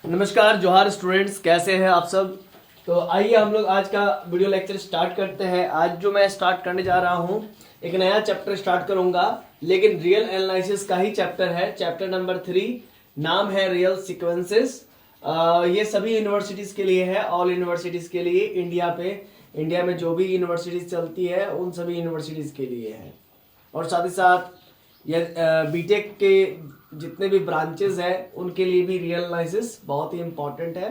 नमस्कार जोहार स्टूडेंट्स, कैसे हैं आप सब। तो आइए हम लोग आज का वीडियो लेक्चर स्टार्ट करते हैं। आज जो मैं स्टार्ट करने जा रहा हूं, एक नया चैप्टर स्टार्ट करूंगा, लेकिन रियल एनालिसिस का ही चैप्टर है। चैप्टर नंबर 3, नाम है रियल सीक्वेंसेस। ये सभी यूनिवर्सिटीज के लिए है, ऑल यूनिवर्सिटीज के लिए। इंडिया में जो भी यूनिवर्सिटीज चलती है उन सभी यूनिवर्सिटीज के लिए है। और साथ ही साथ ये बीटेक के जितने भी ब्रांचेस हैं उनके लिए भी रियल एनालिसिस बहुत ही इम्पोर्टेंट है,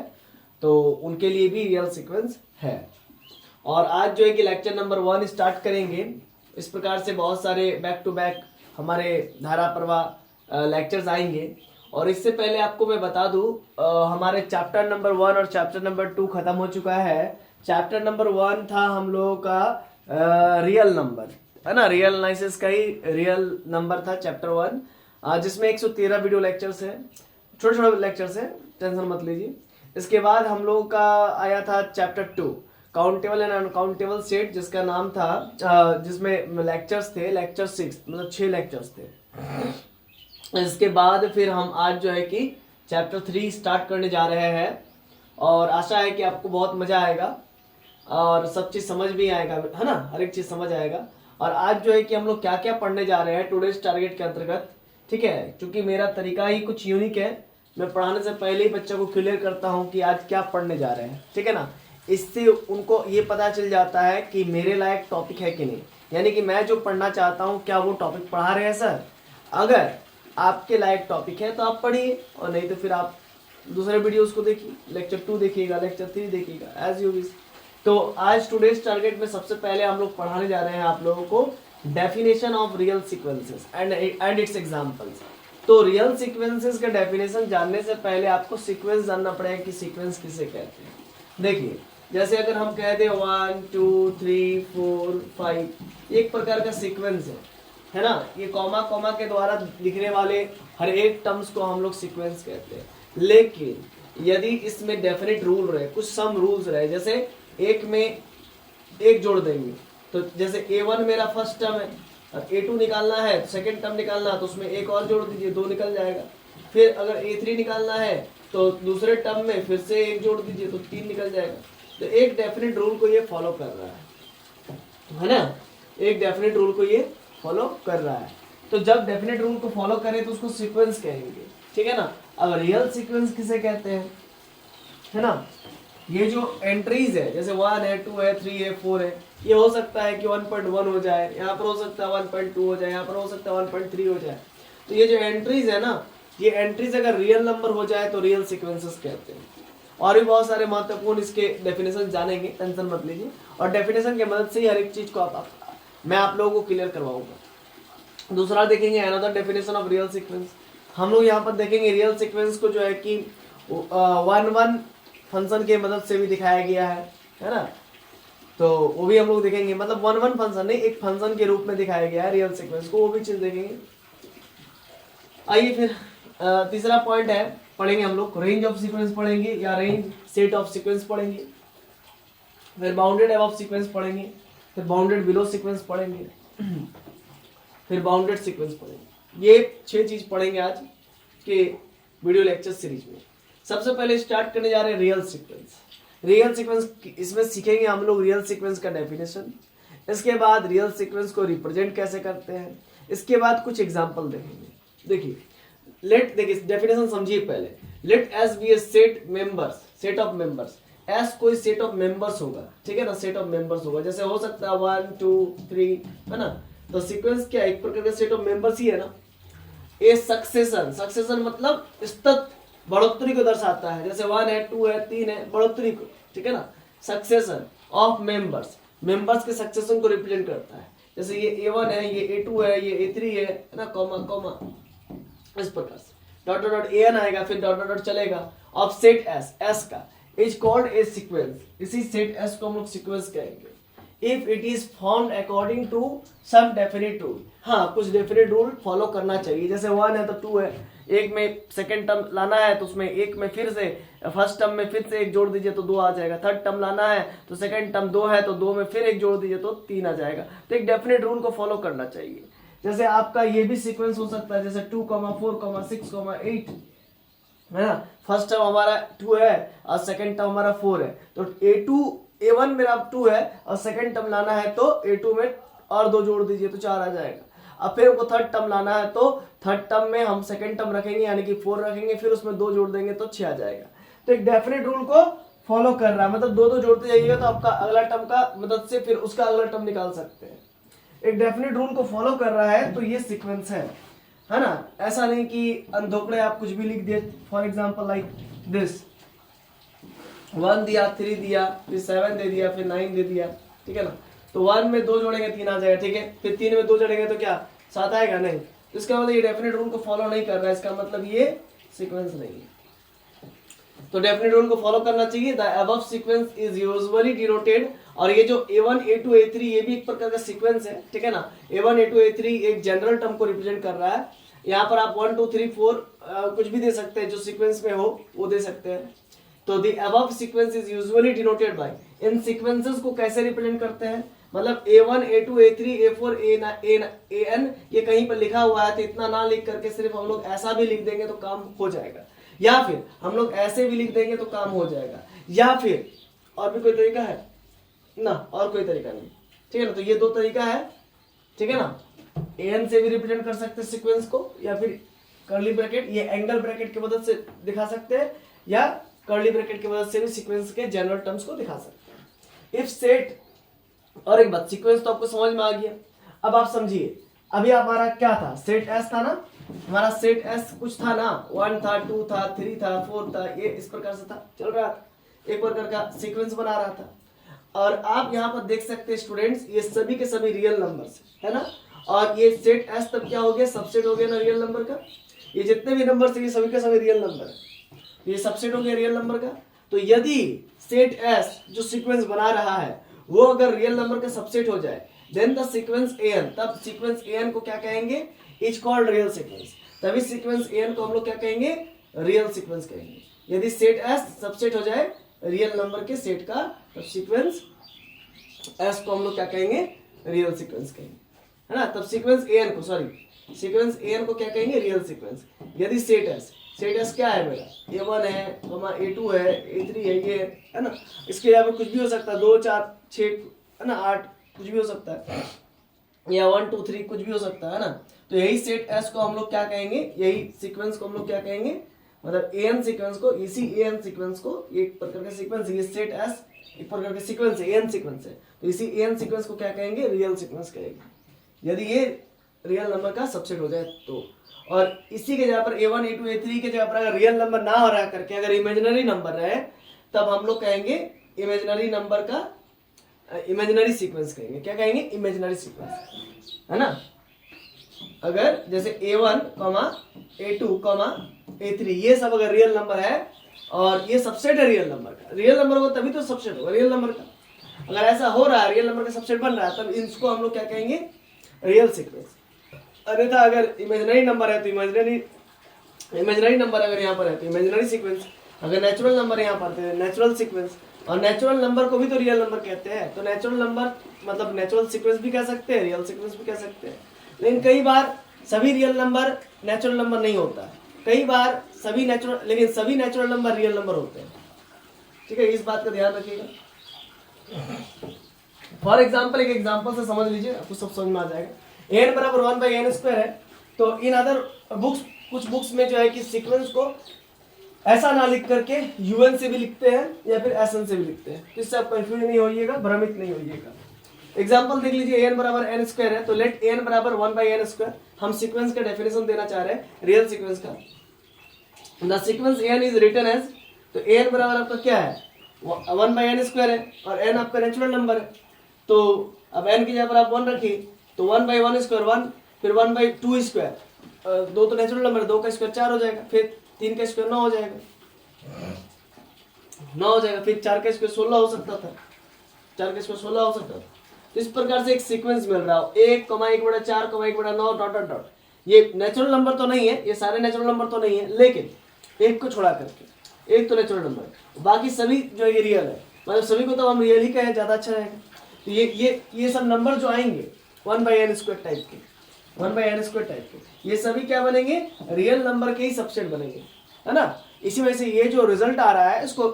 तो उनके लिए भी रियल सीक्वेंस है। और आज जो है कि लेक्चर नंबर 1 स्टार्ट करेंगे। इस प्रकार से बहुत सारे बैक टू बैक हमारे धारा प्रवाह लेक्चर्स आएंगे। और इससे पहले आपको मैं बता दूं, हमारे चैप्टर नंबर 1 और चैप्टर नंबर 2 खत्म हो चुका है। चैप्टर नंबर 1 था हम लोगों का रियल नंबर, है ना। रियल एनालिसिस का ही रियल नंबर था चैप्टर 1, जिसमें 113 वीडियो लेक्चर्स है, छोटे छोटे लेक्चर्स है, टेंशन मत लीजिए। इसके बाद हम लोगों का आया था chapter 2, countable and uncountable set, जिसका नाम था जिसमें लेक्चर्स थे, लेक्चर 6, मतलब 6 लेक्चर्स थे। इसके बाद फिर हम आज जो है कि चैप्टर 3 स्टार्ट करने जा रहे हैं, और आशा है कि आपको बहुत मजा आएगा और सब चीज समझ भी आएगा, है ना, हर एक चीज समझ आएगा। और आज जो है कि हम लोग क्या क्या पढ़ने जा रहे हैं टुडेज टारगेट के अंतर्गत, ठीक है। क्योंकि मेरा तरीका ही कुछ यूनिक है, मैं पढ़ाने से पहले ही बच्चों को क्लियर करता हूँ कि आज क्या पढ़ने जा रहे हैं, ठीक है ना। इससे उनको ये पता चल जाता है कि मेरे लायक टॉपिक है कि नहीं, यानी कि मैं जो पढ़ना चाहता हूँ क्या वो टॉपिक पढ़ा रहे हैं सर। अगर आपके लायक टॉपिक है तो आप पढ़िए, और नहीं तो फिर आप दूसरे वीडियोस को देखिए, लेक्चर 2 देखिएगा, लेक्चर 3 देखिएगा, एज यू विश। तो आज टुडेज टारगेट में सबसे पहले हम लोग पढ़ाने जा रहे हैं आप लोगों को definition of real sequences and it's examples. तो रियल सीक्वेंसेस का डेफिनेशन जानने से पहले आपको सीक्वेंस जानना पड़ेगा कि सीक्वेंस किसे कहते हैं। देखिए, जैसे अगर हम कहते हैं 1 2 3 4 5, एक प्रकार का सीक्वेंस है ना। ये कॉमा कॉमा के द्वारा लिखने वाले हर एक टर्म्स को हम लोग सीक्वेंस कहते हैं। लेकिन यदि इसमें डेफिनेट रूल रहे, कुछ सम रूल्स रहे, जैसे एक में एक जोड़ देंगे, तो जैसे A1 मेरा फर्स्ट टर्म है और A2 निकालना है, सेकंड टर्म निकालना है, तो उसमें एक और जोड़ दीजिए, 2 निकल जाएगा। फिर अगर A3 निकालना है तो दूसरे टर्म में फिर से एक जोड़ दीजिए, तो 3 निकल जाएगा। तो एक डेफिनेट रूल को ये फॉलो कर रहा है ना, एक डेफिनेट रूल को ये फॉलो कर रहा है। तो जब डेफिनेट रूल को फॉलो करें तो उसको सीक्वेंस कहेंगे, ठीक है ना। अब रियल सीक्वेंस किसे कहते हैं, है ना। ये जो एंट्रीज है, जैसे 1 है, 2 है, 3 है, 4 है, ये हो सकता है कि 1.1 हो जाए, यहाँ पर हो सकता है 1.2 हो जाए, यहाँ पर हो सकता है 1.3 हो जाए। तो ये जो एंट्रीज है ना, ये एंट्रीज अगर रियल नंबर हो जाए तो रियल सीक्वेंसेस कहते हैं। और भी बहुत सारे महत्वपूर्ण इसके डेफिनेशन जानेंगे, टेंशन मत लीजिए। और डेफिनेशन की मदद से ही हर एक चीज को मैं आप लोगों को क्लियर करवाऊंगा। दूसरा देखेंगे another definition of real sequence. हम लोग यहाँ पर देखेंगे रियल सीक्वेंस को जो है कि 1 फंक्शन के मदद से भी दिखाया गया है ना। तो वो भी हम लोग देखेंगे, मतलब 1 फंक्शन नहीं, एक फंक्शन के रूप में दिखाया गया है रियल सीक्वेंस को, वो भी चीज देखेंगे। आइए फिर तीसरा पॉइंट है, पढ़ेंगे हम लोग रेंज ऑफ सीक्वेंस पढ़ेंगे, या रेंज सेट ऑफ सीक्वेंस पढ़ेंगे। फिर बाउंडेड अबव सीक्वेंस पढ़ेंगे, फिर बाउंडेड बिलो सीक्वेंस पढ़ेंगे, फिर बाउंडेड सीक्वेंस पढ़ेंगे। ये 6 चीज पढ़ेंगे आज के वीडियो लेक्चर सीरीज में। सबसे पहले स्टार्ट करने जा रहे हैं रियल सीक्वेंस। रियल सीक्वेंस, इसमें सीखेंगे हम लोग रियल सीक्वेंस का डेफिनेशन। इसके बाद रियल सीक्वेंस को रिप्रेजेंट कैसे करते हैं। इसके बाद कुछ एग्जांपल देखेंगे। देखिए डेफिनेशन समझिए पहले। Let S be a set of members. S कोई सेट ऑफ मेंबर्स होगा, ठीक है ना, सेट ऑफ मेंबर्स होगा। जैसे हो सकता है 1 2 3, है ना। तो सीक्वेंस क्या है, एक प्रकार का सेट ऑफ मेंबर्स ही है ना। ए सक्सेशन मतलब सतत बढ़ोतरी को दर्शाता है। जैसे 1 है, 2 है, 3 है, बढ़ोतरी को, ठीक है ना। सक्सेशन ऑफ मेंबर्स के सक्सेशन को रिप्रेजेंट करता है। जैसे ये A1 है, ये A2 है, ये A3 है ना, कॉमा कॉमा, इस प्रकार से डॉट डॉट डॉट AN आएगा, फिर डॉट डॉट डॉट चलेगा। ऑफ सेट S का इज कॉल्ड ए सीक्वेंस। इसी सेट S को हम लोग सीक्वेंस कहेंगे if it is formed according to some definite rule. हाँ, कुछ डेफिनेट रूल फॉलो करना चाहिए। जैसे 1 है तो 2 है, एक में सेकंड टर्म लाना है तो उसमें एक में फिर से फर्स्ट टर्म में फिर से एक जोड़ दीजिए तो 2 आ जाएगा। थर्ड टर्म लाना है तो सेकंड टर्म 2 है तो 2 में फिर एक जोड़ दीजिए तो 3 आ जाएगा। तो एक डेफिनेट रूल को फॉलो करना चाहिए। जैसे आपका ये भी सीक्वेंस हो सकता है, जैसे 2, 4, 6, 8, है ना। फर्स्ट टर्म हमारा 2 है और सेकंड टर्म हमारा 4 है, तो A1 मेरा 2 है और सेकंड टर्म लाना है तो A2 में और 2 जोड़ दीजिए तो 4 आ जाएगा। अब फिर हमको थर्ड टर्म लाना है तो थर्ड टर्म में हम सेकंड टर्म रखेंगे यानी कि 4 रखेंगे, फिर उसमें 2 जोड़ देंगे तो 6 आ जाएगा। तो एक डेफिनेट रूल को फॉलो कर रहा है, मतलब 2 जोड़ते जाइएगा तो आपका अगला टर्म का मदद से फिर उसका अगला टर्म निकाल सकते हैं। एक डेफिनेट रूल को फॉलो कर रहा है तो ये सीक्वेंस है ना। ऐसा नहीं कि अंधोकड़े आप कुछ भी लिख दिए, फॉर एग्जाम्पल लाइक दिस 1 दिया, 3 दिया, फिर 7 दे दिया, फिर 9 दे दिया, ठीक है ना। तो 1 में 2 जोड़ेंगे 3 आ जाएगा, ठीक है। फिर 3 में 2 जोड़ेंगे तो क्या 7 आएगा, नहीं। तो इसका मतलब ये डेफिनेट रूल को फॉलो नहीं कर रहा है, इसका मतलब ये सीक्वेंस नहीं है। तो डेफिनेट रूल को फॉलो करना चाहिए। The above sequence is usually denoted, और ये जो A1 A2 A3 ये भी एक प्रकार का सीक्वेंस है, ठीक है ना। A1 A2 A3 एक जनरल टर्म को रिप्रेजेंट कर रहा है। यहाँ पर आप 1 2 3 4 कुछ भी दे सकते हैं, जो सीक्वेंस में हो वो दे सकते हैं। तो the above sequence is usually denoted by, in sequences को कैसे रिप्रेजेंट करते हैं, मतलब A1 A2 A3 A4 AN ये कहीं पर लिखा हुआ है तो इतना ना लिख करके सिर्फ हम लोग ऐसा भी लिख देंगे तो काम हो जाएगा, या फिर हम लोग ऐसे भी लिख देंगे तो काम हो जाएगा, या फिर और भी कोई तरीका है ना, और कोई तरीका नहीं, ठीक है ना। तो ये 2 तरीका है, ठीक है ना। AN से भी रिप्रेजेंट कर सकते हैं सीक्वेंस को, या फिर कर्ली ब्रैकेट ये एंगल ब्रैकेट की मदद से दिखा सकते हैं, या कर्ली ब्रैकेट की मदद से भी सीक्वेंस के जनरल टर्म्स को दिखा सकते हैं। इफ सेट, और एक बात, सीक्वेंस तो आपको समझ में आ गया। अब आप समझिए, अभी हमारा क्या था, सेट एस था ना, हमारा सेट एस कुछ था ना, 1 था, 2 था, 3 था, 4 था, ये इस प्रकार से था, चल रहा था, एक प्रकार का सीक्वेंस बना रहा था। और आप यहाँ पर देख सकते हैं स्टूडेंट्स, ये सभी के सभी रियल नंबर्स है ना। और ये सेट एस तब क्या हो गया, सबसेट हो गया ना रियल नंबर का। ये जितने भी नंबर थे ये सभी के सभी रियल नंबर है, ये सबसेट हो गया रियल नंबर का। तो यदि सेट एस जो सीक्वेंस बना रहा है वो अगर रियल नंबर का सबसेट हो जाए, देन द सीक्वेंस एन, तब सीक्वेंस एन को क्या कहेंगे, इज कॉल्ड रियल सीक्वेंस। तभी सीक्वेंस एन को हम लोग क्या कहेंगे, रियल सीक्वेंस कहेंगे। यदि सेट एस सबसेट हो जाए रियल नंबर के सेट का, तब सीक्वेंस एस को हम लोग क्या कहेंगे, रियल सीक्वेंस कहेंगे, है ना। तब सीक्वेंस एन को, सॉरी सीक्वेंस एन को क्या कहेंगे, रियल सीक्वेंस। यदि सेट एस क्या है मेरा, A1 है, A2 है, A3 है, ये है ना। इसके यहाँ पे कुछ भी हो सकता है, 2 4 6 है ना, 8 कुछ भी हो सकता है, या 1 2 3 कुछ भी हो सकता है ना। तो यही सेट एस को हम लोग क्या कहेंगे, यही सीक्वेंस को हम लोग क्या कहेंगे, मतलब एन सीक्वेंस को, इसी एन सीक्वेंस को, एक प्रकार का सीक्वेंस, ये सेट एस एक प्रकार का सीक्वेंस है, एन सीक्वेंस है, तो इसी एन सीक्वेंस को क्या कहेंगे, रियल सीक्वेंस कहेंगे, यदि ये रियल नंबर का सबसेट हो जाए तो। और इसी के जगह पर A1 A2 A3 के जगह पर अगर रियल नंबर ना हो रहा करके अगर इमेजिनरी नंबर रहे, तब हम लोग कहेंगे इमेजिनरी नंबर का इमेजिनरी सीक्वेंस कहेंगे। क्या कहेंगे, इमेजिनरी सीक्वेंस, है ना। अगर जैसे A1, A2, A3 ये सब अगर रियल नंबर है और ये सबसेट है रियल नंबर का, रियल नंबर होगा तभी तो सबसेट होगा रियल नंबर का। अगर ऐसा हो रहा है, रियल नंबर का सबसेट बन रहा है, तब इसको हम लोग क्या कहेंगे, रियल सीक्वेंस। अन्यथा अगर इमेजिनरी नंबर है तो इमेजिनरी नंबर अगर यहाँ पर है तो इमेजिनरी सीक्वेंस, अगर नेचुरल नंबर यहाँ पर है नेचुरल सीक्वेंस। और नेचुरल नंबर को भी तो रियल नंबर कहते हैं, तो नेचुरल नंबर मतलब नेचुरल सीक्वेंस भी कह सकते हैं, रियल सीक्वेंस भी कह सकते हैं। लेकिन कई बार सभी रियल नंबर नेचुरल नंबर नहीं होता, कई बार सभी नेचुरल, लेकिन सभी नेचुरल नंबर रियल नंबर होते हैं, ठीक है, इस बात का ध्यान रखिएगा। फॉर एग्जाम्पल, एक एग्जाम्पल से समझ लीजिए, आपको सब समझ में आ जाएगा। n बराबर 1/n² है, तो इन अदर बुक्स, कुछ बुक्स में जो है कि सीक्वेंस को ऐसा ना लिख करके UN से भी लिखते हैं या फिर SN से भी लिखते हैं, तो इससे आप कंफ्यूज नहीं होइएगा, भ्रमित नहीं होइएगा। एग्जाम्पल देख लीजिए, n बराबर n² है, तो लेट n बराबर 1/n², हम सीक्वेंस का डेफिनेशन देना चाह रहे हैं रियल सीक्वेंस का। The sequence n is written as, तो n बराबर आपका क्या है, 1/n² है, और n आपका नेचुरल नंबर है, तो अब n की जगह पर आप 1 रखिए, तो 1/1², 1, फिर 1/2², 2 तो नेचुरल नंबर है, 2 का स्क्वायर 4 हो जाएगा, फिर 3 का स्क्वायर 9 हो जाएगा, 9 हो जाएगा, फिर 4 का स्क्वायर 16 हो सकता था, 4 का स्क्वायर 16 हो सकता था। तो इस प्रकार से एक सीक्वेंस मिल रहा हो, 1,1/4, 1/9 डॉट डॉट डॉट। ये नेचुरल नंबर तो नहीं है, ये सारे नेचुरल नंबर तो नहीं है, लेकिन एक को छोड़ा करके, एक तो नेचुरल नंबर, बाकी सभी जो है रियल है, मतलब सभी को तो हम रियल ही कहें, ज्यादा अच्छा रहेगा। तो ये सब नंबर जो आएंगे 1/n² टाइप के, 1/n² टाइप के, ये सभी क्या बनेंगे, रियल नंबर के ही सबसेट बनेंगे, है ना। इसी वजह से ये जो रिजल्ट आ रहा है इसको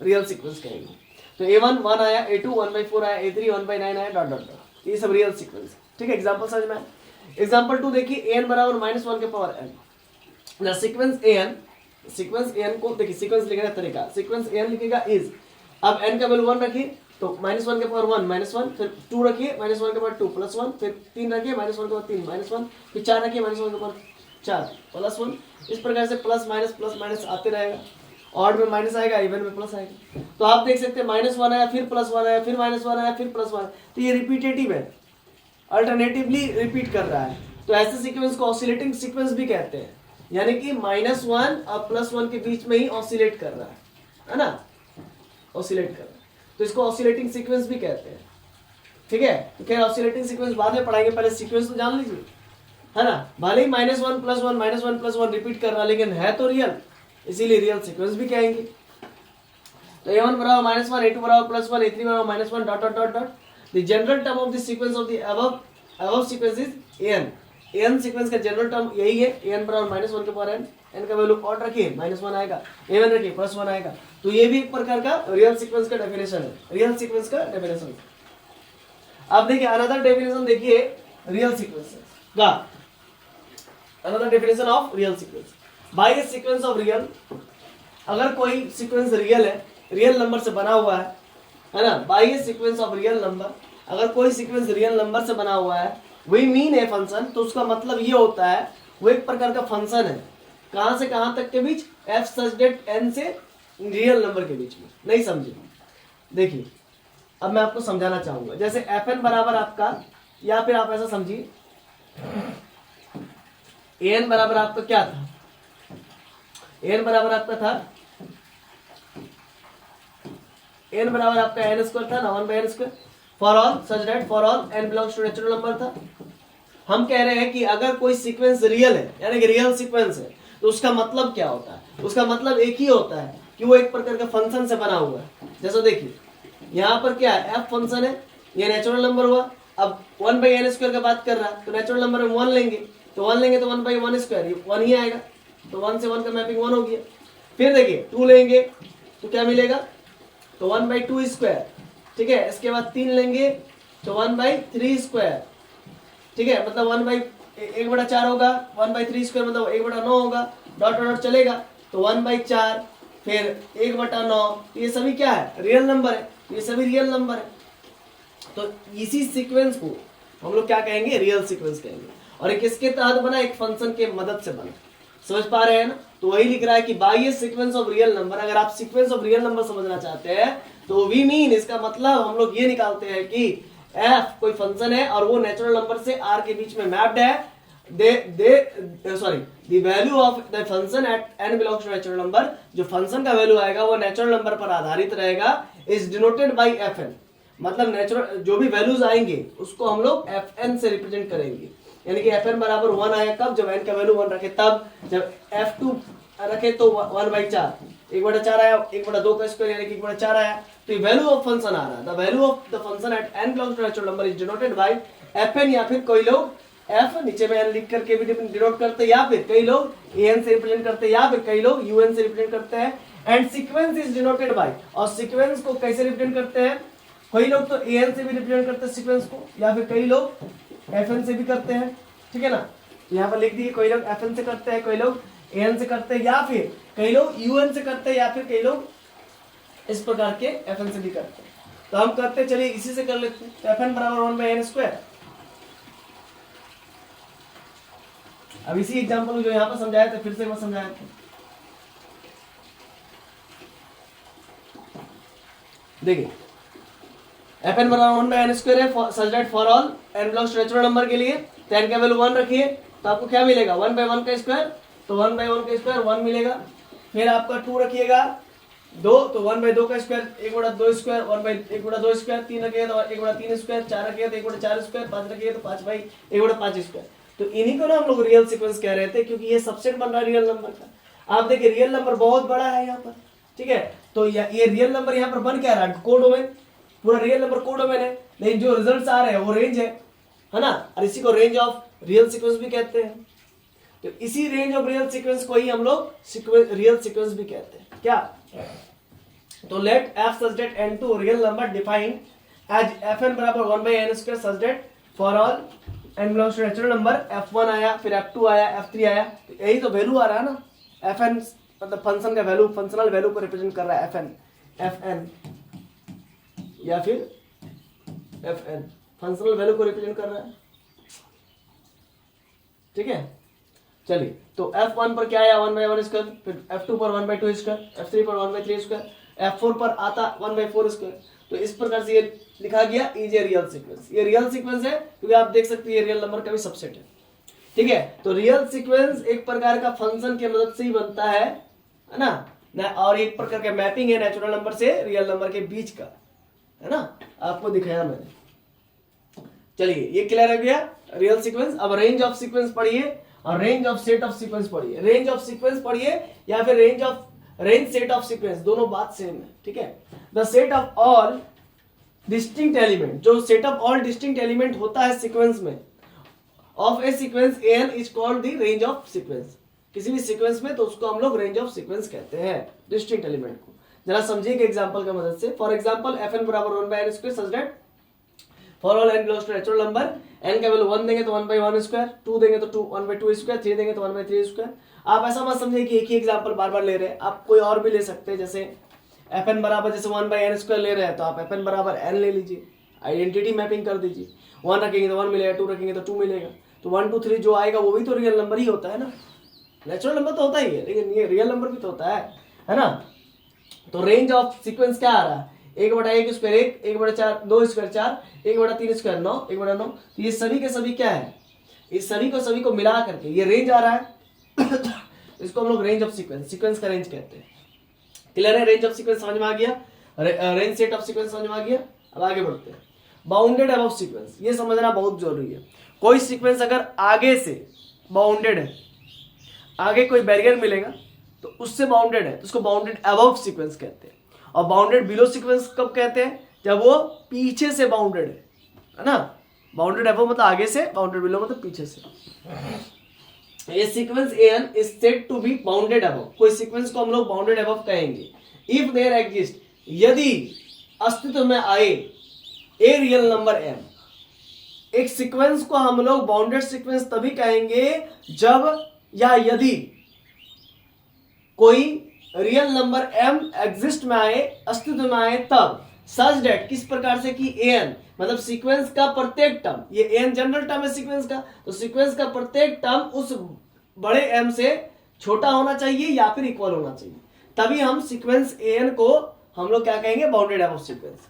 रियल सीक्वेंस कहेंगे। तो A1 1 आया, A2 1/4 आया, A3 1/9 आया, डॉट डॉट डॉट, ये सब रियल सीक्वेंस। ठीक है, एग्जांपल समझ में आया। एग्जांपल 2 देखिए, an बराबर -1 के power n। The sequence an को देखिए, सीक्वेंस लिखने का तरीका, सीक्वेंस an लिखेगा इज, अब n का वैल्यू 1 रखिए तो -1 के पावर 1 -1, फिर 2 रखिए -1 के पावर 2 +1, फिर 3 रखिए -1 के पावर 3 -1, फिर 4 रखिए -1 के पावर 4 +1। इस प्रकार से प्लस माइनस आते रहेगा। ऑड में माइनस आएगा, इवन में प्लस आएगा। तो आप देख सकते हैं -1 आया, फिर +1 आया, फिर -1 आया, फिर +1। तो ये रिपीटेटिव है, अल्टरनेटिवली रिपीट कर रहा है। तो ऐसे सीक्वेंस को ऑसिलेटिंग सीक्वेंस भी कहते हैं, यानी कि -1 और +1 के बीच में ही ऑसिलेट कर रहा है ना, ऑसिलेट कर रहा है। तो इसको ऑसिलेटिंग सीक्वेंस भी कहते हैं। ठीक है, तो खैर ऑसिलेटिंग सीक्वेंस बाद में पढ़ाएंगे, पहले सीक्वेंस तो जान लीजिए, है ना। भले ही -1 +1 रिपीट कर रहा है, लेकिन है तो रियल, इसीलिए रियल सीक्वेंस भी कहेंगे। तो A1 बराबर -1, A2 बराबर +1, A3 बराबर -1, dot dot dot dot. The general term of the sequence of the above sequence is an sequence का जनरल टर्म यही है, an बराबर -1 के पावर n का वैल्यू ऑड रखिए, -1 आएगा, A1 रखिए +1 आएगा। तो ये भी एक प्रकार का रियल सीक्वेंस का डेफिनेशन है, रियल सीक्वेंस का डेफिनेशन। अब देखिए अनदर डेफिनेशन, देखिए रियल सीक्वेंस का another definition of real sequence. By a sequence of real, अगर कोई सीक्वेंस रियल है, रियल नंबर से बना हुआ है ना, by a sequence of real number, अगर कोई सीक्वेंस रियल नंबर से बना हुआ है, वी मीन ए फंक्शन, तो उसका मतलब ये होता है वो एक प्रकार का फंक्शन है। कहां से कहां तक के बीच, f सच दैट n से रियल नंबर के बीच में। नहीं समझे, देखिए अब मैं आपको समझाना चाहूंगा। जैसे fn बराबर आपका, या फिर आप ऐसा समझिए an बराबर आपका क्या था, an बराबर आपका था, n बराबर आपका n² था ना, 1/n², for all such that for all n belongs to natural number था। हम कह रहे हैं कि अगर कोई सीक्वेंस रियल है, यानी कि रियल सीक्वेंस है, तो उसका मतलब क्या होता है, उसका मतलब एक ही होता है कि वो एक प्रकार का फंक्शन से बना हुआ है। जैसा देखिए यहाँ पर क्या है, f फंक्शन है, ये नेचुरल नंबर हुआ। अब 1/n² का बात कर रहा है, तो नेचुरल नंबर में 1 लेंगे, तो 1 लेंगे तो 1/1², 1 ही आएगा, तो 1 से 1 का मैपिंग 1 हो गया। फिर देखिए 2 लेंगे तो क्या मिलेगा, तो 1/2²। ठीक है, इसके बाद 3 लेंगे तो 1/3²। ठीक है, मतलब 1/4 होगा, 1/3² मतलब 1/9 होगा, डॉट डॉट चलेगा, तो 1/4, फिर 1/9। ये सभी क्या है, रियल नंबर है, ये सभी रियल नंबर है। तो इसी सीक्वेंस को हम लोग क्या कहेंगे, रियल सीक्वेंस कहेंगे। और एक किसके तहत बना, एक फंक्शन के मदद से बना। समझ पा रहे हैं ना। तो वही लिख रहा है कि by a sequence of real number, अगर आप सीक्वेंस ऑफ रियल नंबर समझना चाहते हैं तो वी मीन, इसका मतलब हम लोग ये निकालते हैं कि f कोई फंक्शन है और वो नेचुरल नंबर से r के बीच में मैप्ड है। the value of the function at n belongs to natural number, जो फंक्शन का वैल्यू आएगा वो नेचुरल नंबर पर आधारित रहेगा, is denoted by fn। मतलब नेचुरल जो भी वैल्यूज आएंगे उसको हम लोग fn से रिप्रेजेंट करेंगे। यानी कि fn बराबर 1 आया कब, जब n का वैल्यू 1 रखे तब, जब f2 रखे तो 1/4, 1/4 आया, 1/2² यानी कि 1/4 आया। तो ये वैल्यू ऑफ फंक्शन आ रहा है, the value of the function at n belongs to natural number is denoted by fn, या फिर कोई लोग f नीचे में n लिख करके भी डिनोट करते हैं, या फिर कई लोग an से रिप्रेजेंट करते हैं, या फिर कई लोग un से रिप्रेजेंट करते हैं। And sequence is denoted bye, और सीक्वेंस को कैसे रिप्रेजेंट करते हैं, कई लोग तो an से भी रिप्रेजेंट करते हैं सीक्वेंस को, या फिर कई लोग fn से भी करते हैं। ठीक है ना, यहाँ पर लिख दिए, कोई लोग fn से करते हैं, कोई लोग an से करते हैं, या फिर कई लोग un से करते हैं, या फिर कई लोग इस प्रकार के fn से भी करते हैं। तो हम करते हैं, चलिए इसी से कर लेते हैं। तो fn बराबर 1/n²। अब इसी एग्जांपल जो यहाँ पर समझाया था, फिर से मैं समझाया था। देखिए fn बराबर 1/n² है, such that for all n belongs to natural number के लिए, तो n का वैल्यू 1 रखिए, तो आपको क्या मिलेगा, 1/1², तो 1/1² 1 मिलेगा। फिर आपका 2 रखिएगा 2, तो 1/2², 1/2², 1/1/2², 3 रखिए तो 1/3², 4 रखिए तो 1/4², 5 रखिए तो 5/1/5²। तो इन्हीं को ना हम लोग रियल सीक्वेंस कह रहे थे, क्योंकि ये सबसेट बन रहा है रियल नंबर का। आप देखिए रियल नंबर बहुत बड़ा है यहाँ पर, ठीक है, तो ये रियल नंबर यहाँ पर बन क्या रहा है, कोडोमेन, पूरा रियल नंबर कोडोमेन है, लेकिन जो रिजल्ट्स आ रहे हैं वो रेंज है ना, और इसी को रेंज ऑफ रियल सीक्वेंस भी कहते हैं। तो इसी रेंज ऑफ रियल सीक्वेंस को ही हम लोग रियल सीक्वेंस भी कहते हैं। क्या? तो let f such that n2 real number defined as fn बराबर 1/n square such that for all n belongs to natural number f1 आया, फिर f2 आया, f3 आया, तो यही तो वैल्यू आ रहा है ना। fn मतलब फंक्शन का वैल्यू, फंक्शनल वैल्यू को रिप्रेजेंट कर रहा है fn या फिर fn फंक्शनल वैल्यू को रिप्रेजेंट कर रहा है। ठीक है, चलिए तो f1 पर क्या आया 1/1 स्क्वायर, फिर f2 पर 1/2 स्क्वायर, f3 पर 1/3 स्क्वायर, f4 पर आता 1/4 स्क्वायर। तो इस प्रकार से ये लिखा गया इज ए रियल सीक्वेंस। ये रियल सीक्वेंस है क्योंकि आप देख सकते हैं ये रियल नंबर का भी सबसेट है। ठीक है, तो रियल सीक्वेंस एक प्रकार का फंक्शन की मदद से ही बनता है ना, और एक प्रकार का मैपिंग है नेचुरल नंबर से रियल नंबर के बीच का, है ना, आपको दिखाया मैंने। चलिए ये क्लियर हो गया रियल सीक्वेंस। अब रेंज ऑफ सीक्वेंस पढ़िए और range of set of sequence पढ़िए। रेंज ऑफ सीक्वेंस पढ़िए या फिर रेंज सेट ऑफ सीक्वेंस, दोनों बात सेम है। ठीक है, the set of all distinct element, जो set of all distinct element होता है सीक्वेंस में of a sequence N is called the range of sequence. किसी भी सीक्वेंस में तो उसको हम लोग रेंज ऑफ सीक्वेंस कहते हैं, डिस्टिंक्ट एलिमेंट को। जरा समझिएगा एग्जांपल की मदद से। फॉर एग्जांपल fn बराबर 1/n square such that for all n belongs to natural number, n का वैल्यू 1 देंगे तो 1/1 स्क्वायर, 2 देंगे तो 1/2 स्क्वायर, 3 देंगे तो 1/3 स्क्वायर। आप ऐसा मत समझिए कि एक ही एग्जांपल बार बार ले रहे हैं, आप कोई और भी ले सकते हैं। जैसे fn बराबर जैसे 1/n स्क्वायर ले रहे हैं तो आप fn बराबर n ले लीजिए, आइडेंटिटी मैपिंग कर दीजिए। 1 रखेंगे तो 1 मिलेगा, 2 रखेंगे तो 2 मिलेगा। तो 1 2 3 जो आएगा वो भी तो रियल नंबर ही होता है ना। नेचुरल नंबर तो होता ही है लेकिन ये रियल नंबर भी तो होता है ना। तो रेंज ऑफ सीक्वेंस क्या आ रहा है? 1/1 स्क्वायर 1, 1/4 2 स्क्वायर 4, 1/3 स्क्वायर 9, 1/9। तो ये सभी के सभी क्या है? इस सभी को मिला करके ये रेंज आ रहा है। इसको हम लोग रेंज ऑफ सीक्वेंस का रेंज कहते हैं। क्लियर है? रेंज ऑफ सीक्वेंस समझ में आ गया, रेंज सेट ऑफ सीक्वेंस समझ में आ गया। अब आगे बढ़ते हैं। बाउंडेड अबव सीक्वेंस, ये समझना बहुत जरूरी है। कोई सीक्वेंस अगर आगे से बाउंडेड है, आगे कोई बैरियर मिलेगा तो उससे बाउंडेड है तो उसको बाउंडेड अबव सीक्वेंस कहते हैं। और बाउंडेड बिलो सीक्वेंस कब कहते हैं? जब वो पीछे से बाउंडेड है ना। बाउंडेड अबव मतलब आगे से, बाउंडेड बिलो मतलब पीछे से। ये sequence an is said to be bounded above। कोई सीक्वेंस को हम लोग बाउंडेड अबव कहेंगे इफ देयर एग्जिस्ट, यदि अस्तित्व में आए ए रियल नंबर m। एक सीक्वेंस को हम लोग बाउंडेड सीक्वेंस तभी कहेंगे जब या यदि कोई रियल नंबर m एग्जिस्ट में आए, अस्तित्व में आए तब। सच दैट किस प्रकार से कि an मतलब सीक्वेंस का प्रत्येक टर्म, ये n जनरल टर्म है सीक्वेंस का, तो सीक्वेंस का प्रत्येक टर्म उस बड़े m से छोटा होना चाहिए या फिर इक्वल होना चाहिए, तभी हम सीक्वेंस an को हम लोग क्या कहेंगे? Bounded above sequence.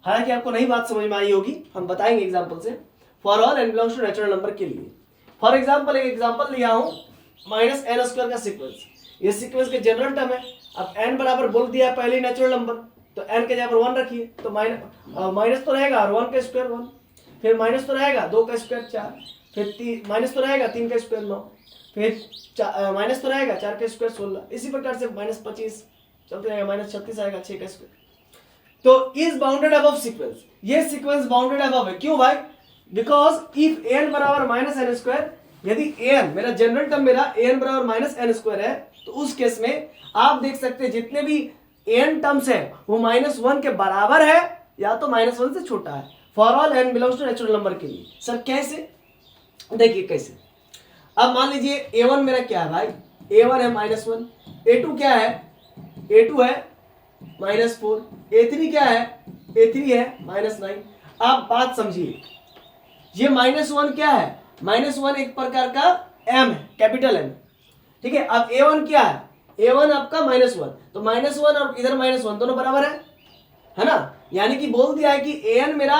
हालांकि आपको नहीं बात समझ में आई होगी, हम बताएंगे एग्जांपल से। For all n belongs to natural number के लिए फॉर एग्जांपल एक एग्जांपल लिया हूं -n स्क्वायर का सीक्वेंस। ये सीक्वेंस के जनरल टर्म है। अब n बराबर बोल दिया पहले नेचुरल नंबर, तो n के जगह पर 1 रखिए तो माइनस तो रहेगा और 1 का स्क्वायर 1, फिर माइनस तो रहेगा 2 का स्क्वायर 4, फिर माइनस तो रहेगा 3 का स्क्वायर 9, फिर माइनस तो रहेगा 4 का स्क्वायर 16। इसी प्रकार से -25 चलते रहेगा, -36 आएगा 6 का स्क्वायर। तो इज बाउंडेड अबव सीक्वेंस, ये सीक्वेंस बाउंडेड अबव है। क्यों भाई? बिकॉज इफ n बराबर -n स्क्वायर, यदि an मेरा जनरल टर्म मेरा an बराबर -n स्क्वायर है तो उस केस में आप देख सकते हैं जितने भी n टर्म्स है वो -1 के बराबर है या तो -1 से छोटा है। For all n belongs to natural number के लिए। सर कैसे? देखिए कैसे। अब मान लीजिए a1 मेरा क्या है भाई? a1 है -1, a2 क्या है? a2 है -4, a3 क्या है? a3 है -9। आप बात समझिए, ये -1 क्या है? -1 एक प्रकार का m है, कैपिटल M। ठीक है, अब a1 क्या है? a1 आपका -1, तो -1 और इधर -1 दोनों बराबर है ना। यानी कि बोल दिया है कि an मेरा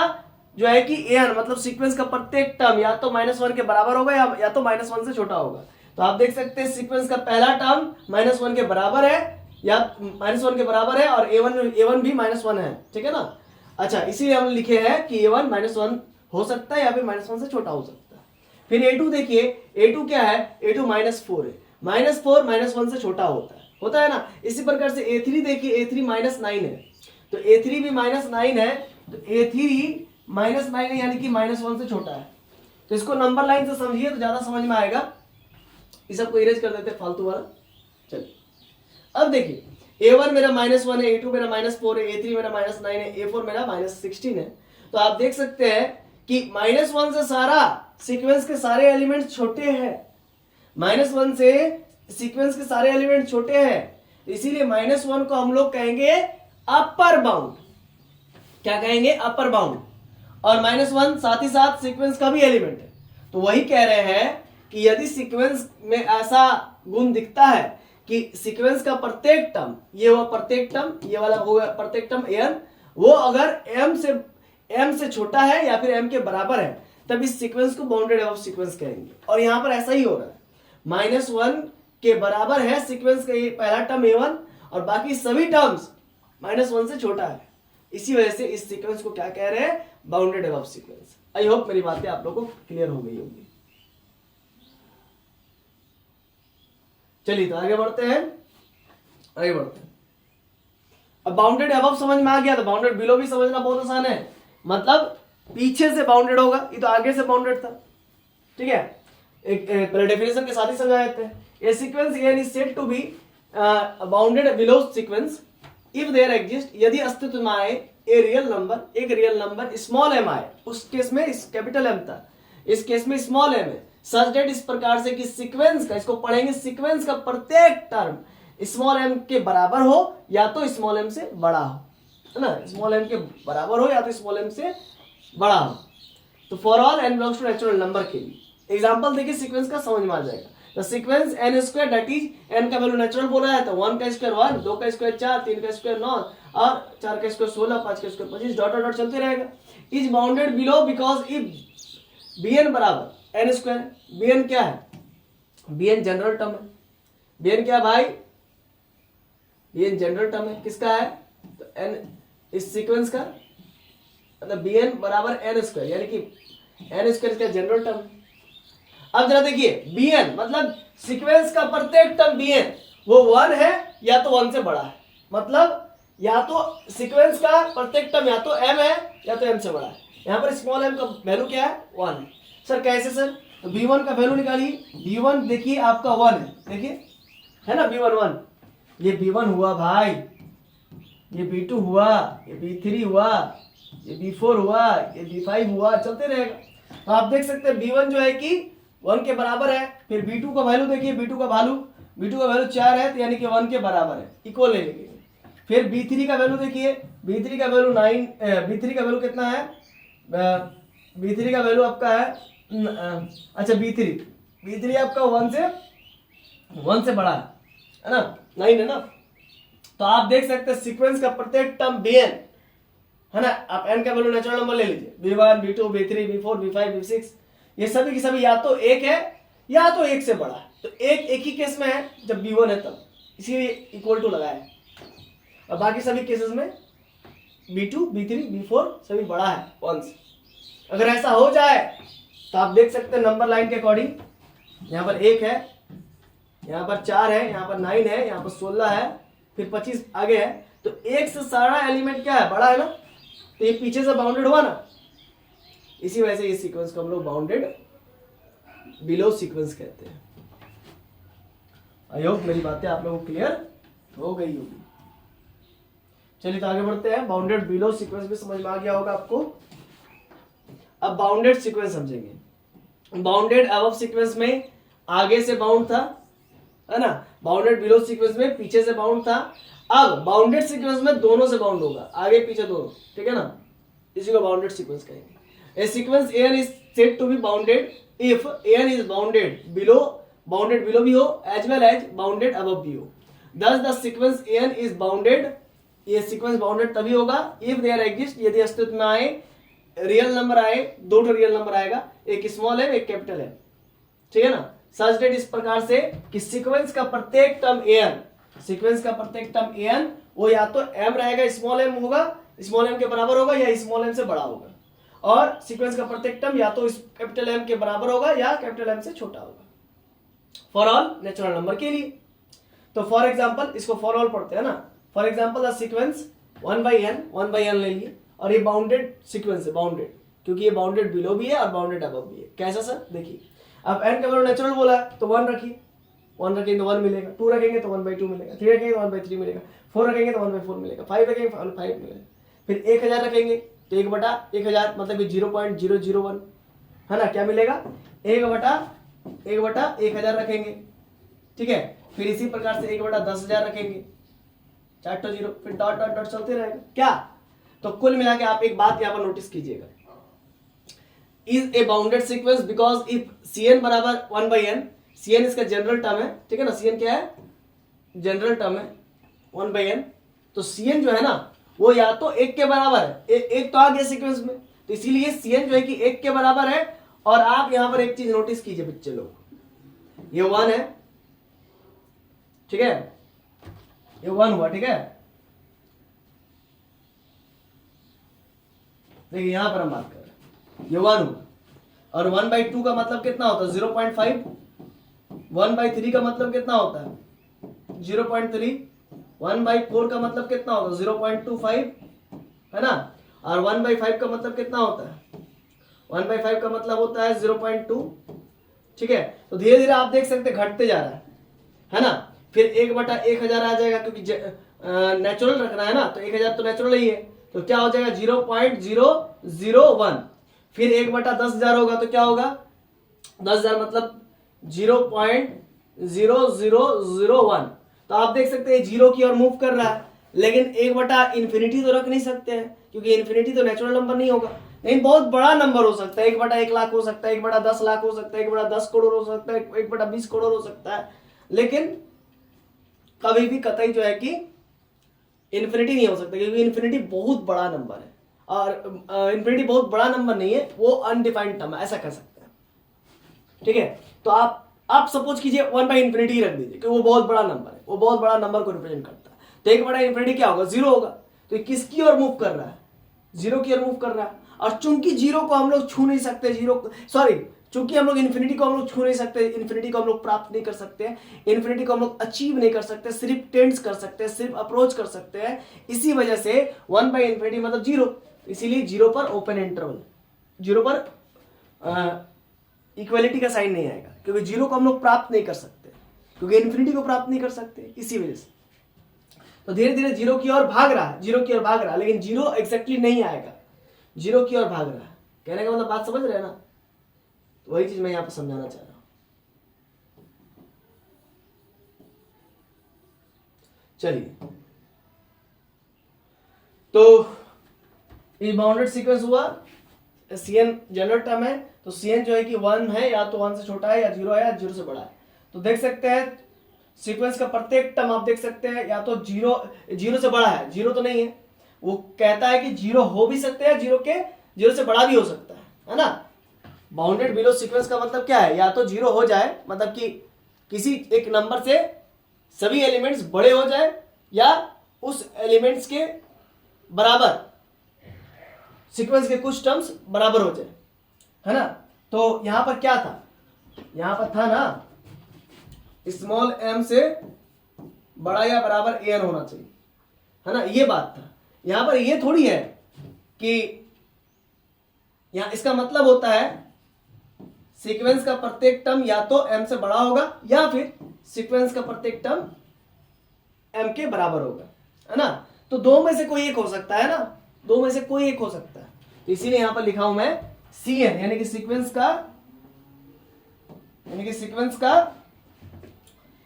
जो है कि an मतलब सीक्वेंस का प्रत्येक टर्म या तो -1 के बराबर होगा या तो -1 से छोटा होगा। तो आप देख सकते हैं सीक्वेंस का पहला टर्म -1 के बराबर है या -1 के बराबर है और a1 भी -1 है। ठीक है ना। अच्छा, इसीलिए हम लिखे हैं कि a1 -1 हो सकता है या फिर -1 से छोटा हो सकता है। फिर a2 देखिए, a2 क्या है? a2 -4 है, -4 -1 से छोटा होता है ना। इसी प्रकार से a3 देखिए, a3 -9 है, तो a3 भी -9 है, तो a3 -9 है यानी कि -1 से छोटा है। तो इसको नंबर लाइन से समझिए तो ज्यादा समझ में आएगा। इस सबको इरेज कर देते फालतू वाला। चलिए अब देखिए A1 मेरा -1 है, A2 मेरा -4 है, A3 मेरा -9 है, A4 मेरा -16 है। तो आप देख सकते हैं कि -1 से सारा सीक्वेंस के सारे एलिमेंट छोटे हैं, -1 से सीक्वेंस के सारे एलिमेंट छोटे हैं, इसीलिए -1 को हम लोग कहेंगे अपर बाउंड। क्या कहेंगे? Upper bound. और -1 साथ ही साथ सीक्वेंस का भी एलिमेंट है। तो वही कह रहे हैं कि यदि सीक्वेंस में ऐसा गुण दिखता है कि सीक्वेंस का प्रत्येक टर्म, ये हुआ प्रत्येक टर्म, ये वाला होगा प्रत्येक टर्म n, वो अगर m से छोटा है या फिर m के बराबर है, तब इस सीक्वेंस को बाउंडेड एबव सीक्वेंस कहेंगे। और यहां पर ऐसा ही हो रहा है, -1 के बराबर है सीक्वेंस का ये पहला टर्म A1 और बाकी सभी टर्म्स -1 से छोटा है। इसी वजह से इस सीक्वेंस को क्या कह रहे हैं? Bounded above sequence. I hope मेरी बातें आप लोगों को क्लियर हो गई होगी। चलिए तो आगे बढ़ते हैं। अब बाउंडेड अबव समझ में आ गया, तो बाउंडेड बिलो भी समझना बहुत आसान है। मतलब पीछे से बाउंडेड होगा, ये तो आगे से बाउंडेड था। ठीक है, एक पहले डेफिनेशन के साथ ही समझा देते हैं। A sequence n is said to be bounded below sequence if there exist, यदि अस्तित्व में आए ए रियल नंबर, एक रियल नंबर स्मॉल m आए, उस केस में कैपिटल M था, इस केस में स्मॉल m है, सच डेट इस प्रकार से कि सीक्वेंस का, इसको पढ़ेंगे, सीक्वेंस का प्रत्येक टर्म स्मॉल m के बराबर हो या तो स्मॉल m से बड़ा हो, है ना, स्मॉल m के बराबर हो या तो स्मॉल m से बड़ा हो। तो for all n belongs to natural number के लिए एग्जांपल देखिए, सीक्वेंस का समझ में आ जाएगा। The sequence n square that is n का वैल्यू नेचुरल बोला है तो 1 का स्क्वायर 1, 2 का स्क्वायर 4, 3 का स्क्वायर 9 और 4 का स्क्वायर 16, 5 का स्क्वायर 25 डॉट डॉट चलते रहेगा। Is bounded below because if bn बराबर n स्क्वायर, bn क्या है? bn जनरल टर्म है। bn क्या भाई? bn जनरल टर्म है, किसका है? तो n इस सीक्वेंस का, मतलब bn बराबर n स्क्वायर, यानी कि n स्क्वायर का जनरल टर्म। अब जरा देखिए, bn मतलब सीक्वेंस का प्रत्येक टर्म bn वो 1 है या तो 1 से बड़ा है, मतलब या तो सीक्वेंस का प्रत्येक टर्म या तो m है या तो m से बड़ा है। यहाँ पर स्मॉल m का वैल्यू क्या है? 1। सर कैसे सर? तो b1 का वैल्यू निकालिए। b1 देखिए आपका 1 है, देखिए है ना, b1 1, ये b1 हुआ भाई, ये b2 हुआ, ये b3 हुआ, ये b4 हुआ, ये b5 हुआ, चलते रहेगा। तो आप देख सकते हैं b1 जो है कि 1 के बराबर है। फिर b2 का वैल्यू देखिए, b2 का वैल्यू 4 है, तो यानी कि 1 के बराबर है, इक्वल ले लेंगे। फिर b3 का वैल्यू देखिए, b3 का वैल्यू 9, b3 का वैल्यू कितना है? b3 का वैल्यू आपका है, अच्छा b3 आपका 1 से बड़ा है ना, 9 है ना। तो आप देख सकते हैं सीक्वेंस का प्रत्येक टर्म bn है ना, आप n का वैल्यू नेचुरल नंबर ले लीजिए, b1 b2 b3 b4 b5 b6, ये सभी की सभी या तो एक है या तो एक से बड़ा है। तो एक ही केस में है जब b1 है तब, इसीलिए इक्वल टू लगाया है, और बाकी सभी केसेस में b2 b3 b4 सभी बड़ा है 1 से। अगर ऐसा हो जाए तो आप देख सकते हैं नंबर लाइन के अकॉर्डिंग, यहाँ पर 1 है, यहाँ पर 4 है, यहाँ पर 9 है, यहाँ पर 16 है, फिर 25 आगे है। तो 1 से सारा एलिमेंट क्या है? बड़ा है ना, तो ये पीछे से बाउंडेड हुआ ना, इसी वजह से इस सीक्वेंस को हम लोग बाउंडेड बिलो सीक्वेंस कहते हैं। आई होप मेरी बातें आप लोगों को क्लियर हो गई होगी। चलिए तो आगे बढ़ते हैं। बाउंडेड बिलो सीक्वेंस भी समझ में आ गया होगा आपको। अब बाउंडेड सीक्वेंस समझेंगे। बाउंडेड अबव सीक्वेंस में आगे से बाउंड था, है ना, बाउंडेड बिलो सीक्वेंस में पीछे से बाउंड था। अब बाउंडेड सीक्वेंस में दोनों से बाउंड होगा, आगे पीछे दोनों, ठीक है ना, इसी को बाउंडेड सीक्वेंस कहेंगे। A sequence an is said to be bounded if an is bounded below भी हो as well as bounded above भी हो। Thus the sequence an is bounded, ये सीक्वेंस बाउंडेड तभी होगा if there exist, यदि अस्तित्व में आए रियल नंबर आए, दो रियल नंबर आएगा, एक स्मॉल है एक कैपिटल है, ठीक है ना। सच डेट इस प्रकार से कि सीक्वेंस का प्रत्येक टर्म an वो या तो m रहेगा, स्मॉल m होगा, स्मॉल m के बराबर होगा या स्मॉल m से बड़ा होगा, और सीक्वेंस का प्रत्येक टर्म या तो कैपिटल M के बराबर होगा या कैपिटल M से छोटा होगा, फॉर ऑल नेचुरल नंबर के लिए। तो फॉर एग्जांपल इसको फॉर ऑल पढ़ते हैं ना। For example the sequence 1/n ले लिए, और ये बाउंडेड सीक्वेंस है, बाउंडेड क्योंकि ये बाउंडेड बिलो भी है और बाउंडेड अबव भी है। कैसा सर? देखिए अब n का वैल्यू नेचुरल बोला है तो 1 रखिए, 1 रखेंगे तो 1 मिलेगा, 2 रखेंगे तो 1/2 मिलेगा, 3 रखेंगे तो 1/3 मिलेगा, 4 रखेंगे तो 1/4 मिलेगा, 5 रखेंगे तो 5 मिलेगा। फिर 1000 रखेंगे तो 1/1000 मतलब कि 0.001 है ना, क्या मिलेगा 1/1000 रखेंगे, ठीक है। फिर इसी प्रकार से 1/10000 रखेंगे, 4 0, फिर डॉट डॉट डॉट चलते रहेगा क्या। तो कुल मिला के आप एक बात यहाँ पर नोटिस कीजिएगा, is a bounded sequence because if Cn बराबर 1/n, Cn इसका जनरल टर्म है, ठीक है ना, Cn क्या है, जनरल टर्म है 1/n, तो Cn जो है ना वो या तो 1 के बराबर है, एक तो आ गया सीक्वेंस में, तो इसीलिए Cn जो है कि 1 के बराबर है। और आप यहां पर एक चीज नोटिस कीजिए बच्चे लोग, ये 1 है, ठीक है, ये 1 हुआ, ठीक है। देखिए यहां पर हम बात कर रहे हैं, ये 1 हुआ, और 1/2 का मतलब कितना होता है 0.5, 1/3 का मतलब कितना होता है 0.3, 1/4 का मतलब कितना होता है 0.25 है ना, और 1/5 का मतलब कितना होता है 1/5 का मतलब होता है 0.2, ठीक है। तो धीरे धीरे आप देख सकते घटते जा रहा है ना। फिर 1/1000 आ जाएगा, क्योंकि नेचुरल रखना है ना, तो 1000 तो नेचुरल ही है, तो क्या हो जाएगा 0.001। फिर 1/10,000 होगा तो क्या होगा 10,000 मतलब 0.0001। तो आप देख सकते हैं जीरो की ओर मूव कर रहा है, लेकिन 1/इंफिनिटी तो रख नहीं सकते हैं, क्योंकि इंफिनिटी तो नेचुरल नंबर नहीं होगा। लेकिन बहुत बड़ा नंबर हो सकता है, 1/1 लाख हो सकता है, 1/10 लाख हो सकता है, 1/10 करोड़ हो सकता है, 1/20 करोड़ हो सकता है, लेकिन कभी भी कतई जो है कि इन्फिनिटी नहीं हो सकता, क्योंकि इन्फिनिटी बहुत बड़ा नंबर है, और इन्फिनिटी बहुत बड़ा नंबर नहीं है, वो अनडिफाइंड टर्म है, ऐसा कह सकते हैं, ठीक है। तो आप सपोज कीजिए 1/इंफिनिटी रख दीजिए, क्योंकि वो बहुत बड़ा नंबर है, वो बहुत बड़ा नंबर को रिप्रेजेंट करता है, तो 1/इंफिनिटी क्या होगा 0 होगा। तो किसकी ओर मूव कर रहा है 0 की ओर मूव कर रहा है, और चूंकि 0 को हम लोग छू नहीं सकते, चूंकि हम लोग इन्फिनिटी को हम लोग छू नहीं सकते, इन्फिनिटी को हम लोग प्राप्त नहीं कर सकते, इन्फिनिटी को हम लोग अचीव नहीं कर सकते, सिर्फ टेंड्स कर सकते हैं, सिर्फ अप्रोच कर सकते हैं। इसी वजह से 1/इंफिनिटी मतलब 0, इसीलिए 0 पर ओपन इंटरवल, 0 पर इक्वलिटी का साइन नहीं आएगा, क्योंकि 0 को हम लोग प्राप्त नहीं कर सकते, क्योंकि इन्फिनिटी को प्राप्त नहीं कर सकते, इसी वजह से। तो धीरे धीरे 0 की ओर भाग रहा है, 0 की ओर भाग रहा है, लेकिन 0 एग्जैक्टली नहीं आएगा, 0 की ओर भाग रहा है। कहने का मतलब बात समझ रहे हैं ना, तो वही चीज मैं यहां पर समझाना चाह रहा हूं। चलिए, तो ये बाउंडेड सीक्वेंस हुआ, Cn जनरल टर्म है, तो Cn जो है कि 1 है, या तो 1 से छोटा है, या 0 है, या 0 से बड़ा है। तो देख सकते हैं सीक्वेंस का प्रत्येक टर्म आप देख सकते हैं, या तो 0 से बड़ा है, 0 तो नहीं है, वो कहता है कि 0 हो भी सकते हैं, 0 से बड़ा भी हो सकता है ना। बाउंडेड बिलो सीक्वेंस का मतलब क्या है, या तो 0 हो जाए, मतलब कि किसी एक नंबर से सभी एलिमेंट्स बड़े हो जाए, या उस एलिमेंट्स के बराबर सीक्वेंस के कुछ टर्म्स बराबर हो जाए, है ना। तो यहां पर क्या था, यहां पर था ना स्मॉल m से बड़ा या बराबर an होना चाहिए, है ना, ये बात था। यहां पर ये थोड़ी है कि यहां इसका मतलब होता है सीक्वेंस का प्रत्येक टर्म या तो m से बड़ा होगा, या फिर सीक्वेंस का प्रत्येक टर्म m के बराबर होगा, है ना। तो दो में से कोई एक हो सकता है ना, दो में से कोई एक हो सकता है, तो इसीलिए यहां पर लिखा हूं मैं Cn, यानी कि सीक्वेंस का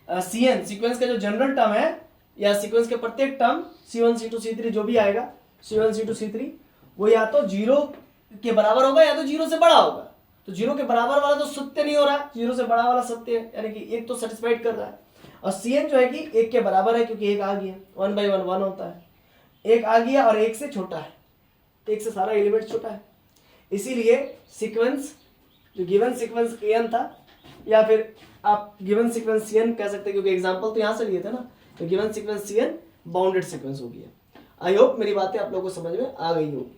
Cn, सीक्वेंस का जो जनरल टर्म है, या सीक्वेंस के प्रत्येक टर्म C1 C2 C3 जो भी आएगा, C1 C2 C3, वो या तो 0 के बराबर होगा, या तो 0 से बड़ा होगा। तो 0 के बराबर वाला तो सत्य नहीं हो रहा, 0 से बड़ा वाला सत्य है, यानी कि एक तो सेटिस्फाइड कर रहा है। और Cn जो है कि 1 के बराबर है, क्योंकि 1 आ गया, 1/1 1 होता है, 1 आ गया, और 1 से छोटा है, 1 से सारा एलिमेंट छोटा है, इसीलिए सीक्वेंस जो गिवन सीक्वेंस An था, या फिर आप गिवन सीक्वेंस Cn कह सकते हैं, क्योंकि एग्जांपल तो यहां से लिए थे ना, तो given sequence Cn bounded sequence हो गया। आई होप मेरी बातें आप लोगों को समझ में आ गई होगी।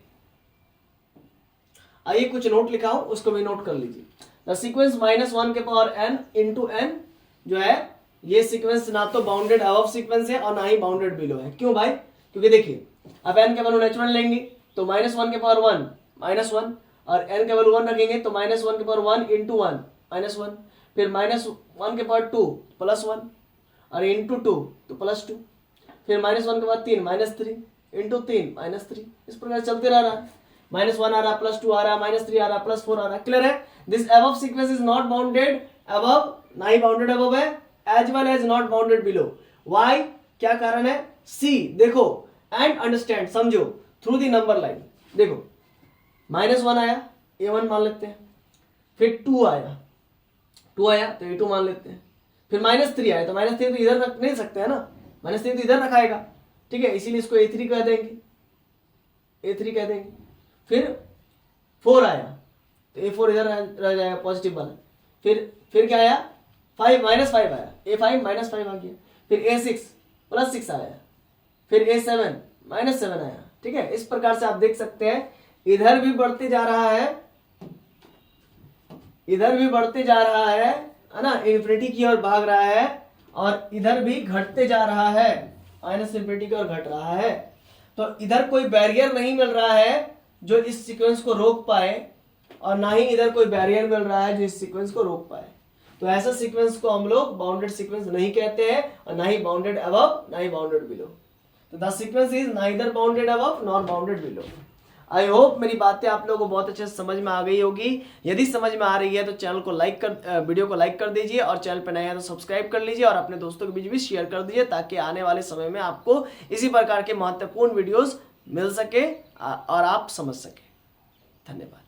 आइए कुछ नोट लिखा हूं, उसको भी नोट कर लीजिए। द सीक्वेंस -1 के पावर n इंटू n जो है, ये सीक्वेंस ना तो बाउंडेड अबव सीक्वेंस है और ना ही बाउंडेड बिलो है। क्यों भाई, क्योंकि देखिए अब n के वैल्यू नेचुरल लेंगे तो -1 के पावर 1 -1, और n के वैल्यू 1 रखेंगे तो -1 के पावर 1 इंटू 1 -1, फिर -1 के बाद 2 +1 और इंटू 2 तो +2, फिर -1 के बाद 3 -3 इंटू 3 -3, इस प्रकार चलते रह रहा है। -1 आ रहा, +2 आ रहा, -3 आ रहा, +4 आ रहा। क्लियर है? This above sequence is not bounded above, ना ही बाउंडेड अबव है, as well as not bounded below. Why? क्या कारण है? सी देखो एंड अंडरस्टैंड, समझो थ्रू द नंबर लाइन। देखो -1 आया, A1 मान लेते हैं, फिर 2 आया तो A2 मान लेते हैं, फिर -3 आया तो -3 तो इधर रख नहीं सकते है ना, -3 तो इधर रखाएगा, ठीक है, इसीलिए इसको A3 कह देंगे, A3 कह देंगे। फिर 4 आया तो A4 इधर रह जाएगा पॉजिटिव वाला। फिर क्या आया? 5 -5 आया, A5 -5 आ गया। फिर A6 +6 आया, फिर A7 -7 आया। ठीक है, इस प्रकार से आप देख सकते हैं इधर भी बढ़ते जा रहा है, इधर भी बढ़ते जा रहा है ना, इन्फिनिटी की ओर भाग रहा है, और इधर भी घटते जा रहा है, माइनस इन्फिनिटी की ओर घट रहा है। तो इधर कोई बैरियर नहीं मिल रहा है जो इस सीक्वेंस को रोक पाए, और ना ही इधर कोई बैरियर मिल रहा है जो इस सीक्वेंस को रोक पाए। तो ऐसा सीक्वेंस को हम लोग बाउंडेड सीक्वेंस नहीं कहते हैं, और ना ही बाउंडेड अबव ना ही बाउंडेड बिलो। तो the sequence is neither bounded above nor bounded below. I hope मेरी बातें आप लोगों को बहुत अच्छे से समझ में आ गई होगी। यदि समझ में आ रही है तो चैनल को लाइक कर, वीडियो को लाइक कर दीजिए, और चैनल पर नए हैं तो सब्सक्राइब कर लीजिए, और अपने दोस्तों के बीच भी शेयर कर दीजिए, ताकि आने वाले समय में आपको इसी प्रकार के महत्वपूर्ण वीडियोस मिल सके और आप समझ सके। धन्यवाद।